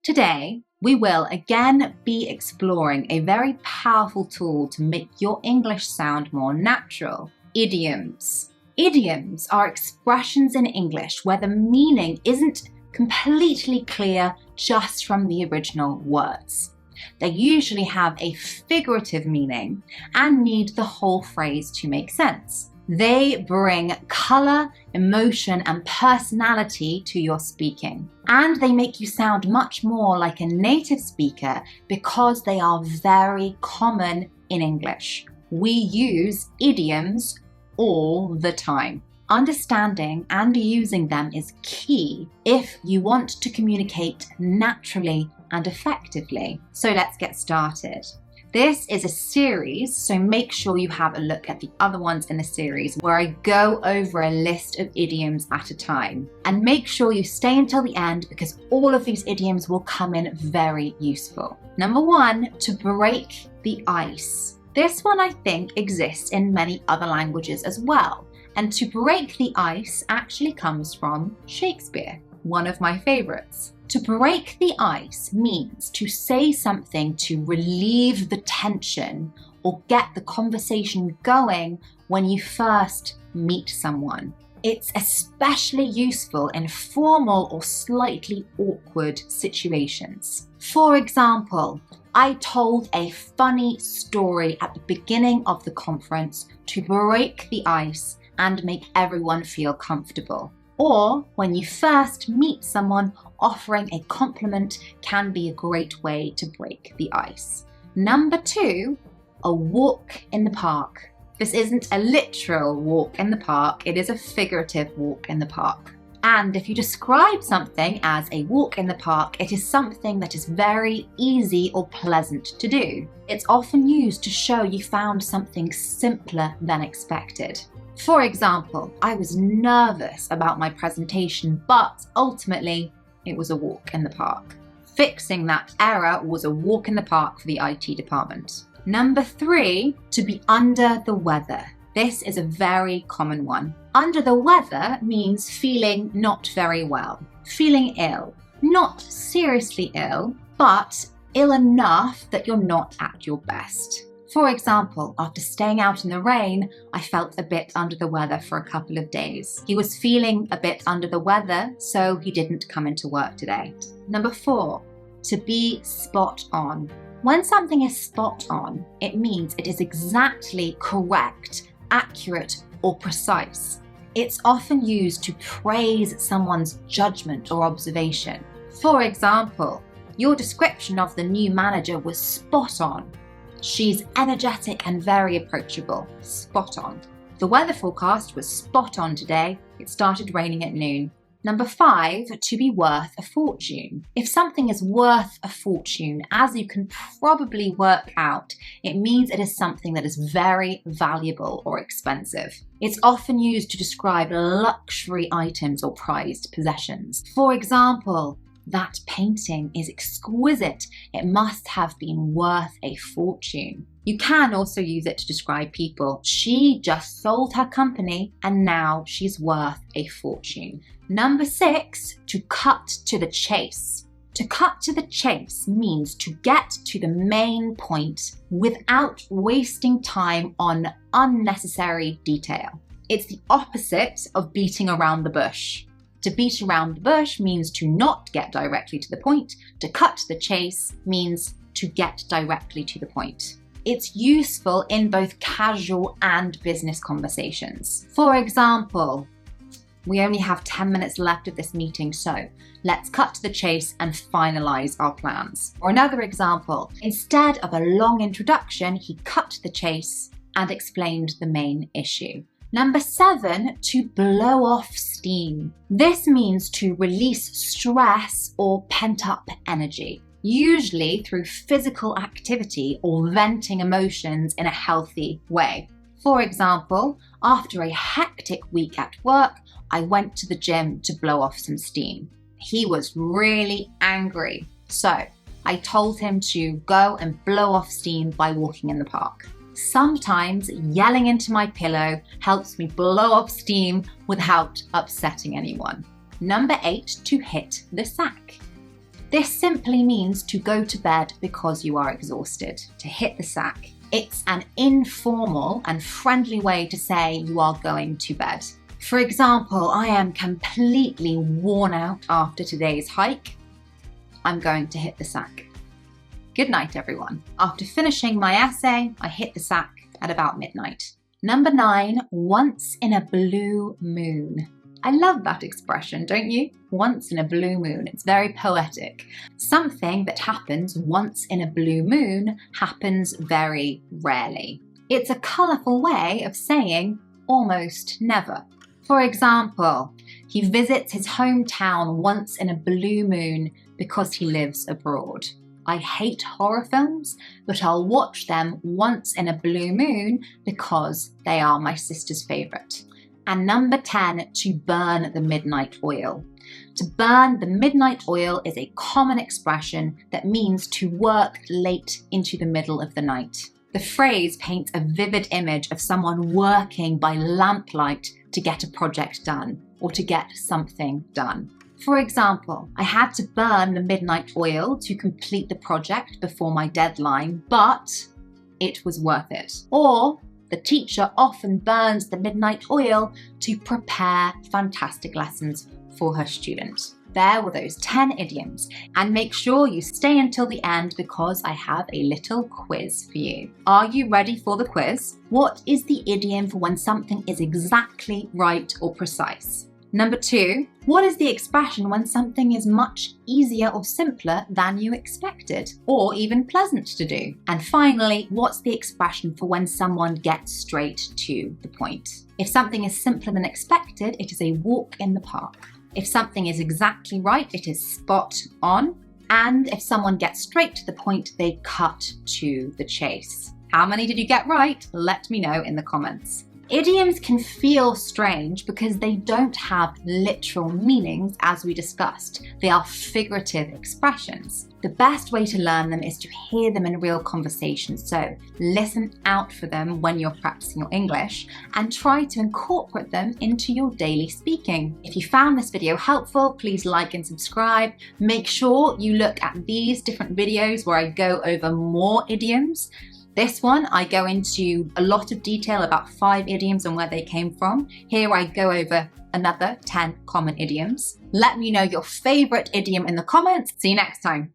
Today, we will again be exploring a very powerful tool to make your English sound more natural: idioms. Idioms are expressions in English where the meaning isn't completely clear just from the original words. They usually have a figurative meaning and need the whole phrase to make sense. They bring colour, emotion, and personality to your speaking. And they make you sound much more like a native speaker because they are very common in English. We use idioms all the time. Understanding and using them is key if you want to communicate naturally and effectively. So let's get started. This is a series, so make sure you have a look at the other ones in the series where I go over a list of idioms at a time. And make sure you stay until the end because all of these idioms will come in very useful. Number 1, to break the ice. This one I think exists in many other languages as well. And to break the ice actually comes from Shakespeare, one of my favourites. To break the ice means to say something to relieve the tension or get the conversation going when you first meet someone. It's especially useful in formal or slightly awkward situations. For example, I told a funny story at the beginning of the conference to break the ice and make everyone feel comfortable. Or when you first meet someone, offering a compliment can be a great way to break the ice. Number 2, a walk in the park. This isn't a literal walk in the park, it is a figurative walk in the park. And if you describe something as a walk in the park, it is something that is very easy or pleasant to do. It's often used to show you found something simpler than expected. For example, I was nervous about my presentation, but ultimately it was a walk in the park. Fixing that error was a walk in the park for the IT department. Number 3, to be under the weather. This is a very common one. Under the weather means feeling not very well, feeling ill. Not seriously ill, but ill enough that you're not at your best. For example, after staying out in the rain, I felt a bit under the weather for a couple of days. He was feeling a bit under the weather, so he didn't come into work today. Number 4, to be spot on. When something is spot on, it means it is exactly correct, accurate, or precise. It's often used to praise someone's judgment or observation. For example, your description of the new manager was spot on. She's energetic and very approachable. Spot on. The weather forecast was spot on today. It started raining at noon. Number 5, to be worth a fortune. If something is worth a fortune, as you can probably work out, it means it is something that is very valuable or expensive. It's often used to describe luxury items or prized possessions. For example, that painting is exquisite. It must have been worth a fortune. You can also use it to describe people. She just sold her company and now she's worth a fortune. Number 6, to cut to the chase. To cut to the chase means to get to the main point without wasting time on unnecessary detail. It's the opposite of beating around the bush. To beat around the bush means to not get directly to the point. To cut to the chase means to get directly to the point. It's useful in both casual and business conversations. For example, we only have 10 minutes left of this meeting, so let's cut to the chase and finalize our plans. Or another example, instead of a long introduction, he cut to the chase and explained the main issue. Number 7, to blow off steam. This means to release stress or pent-up energy, usually through physical activity or venting emotions in a healthy way. For example, after a hectic week at work, I went to the gym to blow off some steam. He was really angry, so I told him to go and blow off steam by walking in the park. Sometimes yelling into my pillow helps me blow off steam without upsetting anyone. Number 8, to hit the sack. This simply means to go to bed because you are exhausted, to hit the sack. It's an informal and friendly way to say you are going to bed. For example, I am completely worn out after today's hike. I'm going to hit the sack. Good night, everyone. After finishing my essay, I hit the sack at about midnight. Number 9, once in a blue moon. I love that expression, don't you? Once in a blue moon. It's very poetic. Something that happens once in a blue moon happens very rarely. It's a colourful way of saying almost never. For example, he visits his hometown once in a blue moon because he lives abroad. I hate horror films, but I'll watch them once in a blue moon because they are my sister's favourite. And number 10, to burn the midnight oil. To burn the midnight oil is a common expression that means to work late into the middle of the night. The phrase paints a vivid image of someone working by lamplight to get a project done or to get something done. For example, I had to burn the midnight oil to complete the project before my deadline, but it was worth it. Or the teacher often burns the midnight oil to prepare fantastic lessons for her students. There were those 10 idioms, and make sure you stay until the end because I have a little quiz for you. Are you ready for the quiz? What is the idiom for when something is exactly right or precise? Number 2, what is the expression when something is much easier or simpler than you expected, or even pleasant to do? And finally, what's the expression for when someone gets straight to the point? If something is simpler than expected, it is a walk in the park. If something is exactly right, it is spot on. And if someone gets straight to the point, they cut to the chase. How many did you get right? Let me know in the comments. Idioms can feel strange because they don't have literal meanings, as we discussed. They are figurative expressions. The best way to learn them is to hear them in real conversations, so listen out for them when you're practicing your English and try to incorporate them into your daily speaking. If you found this video helpful, please like and subscribe. Make sure you look at these different videos where I go over more idioms. This one, I go into a lot of detail about 5 idioms and where they came from. Here I go over another 10 common idioms. Let me know your favourite idiom in the comments. See you next time.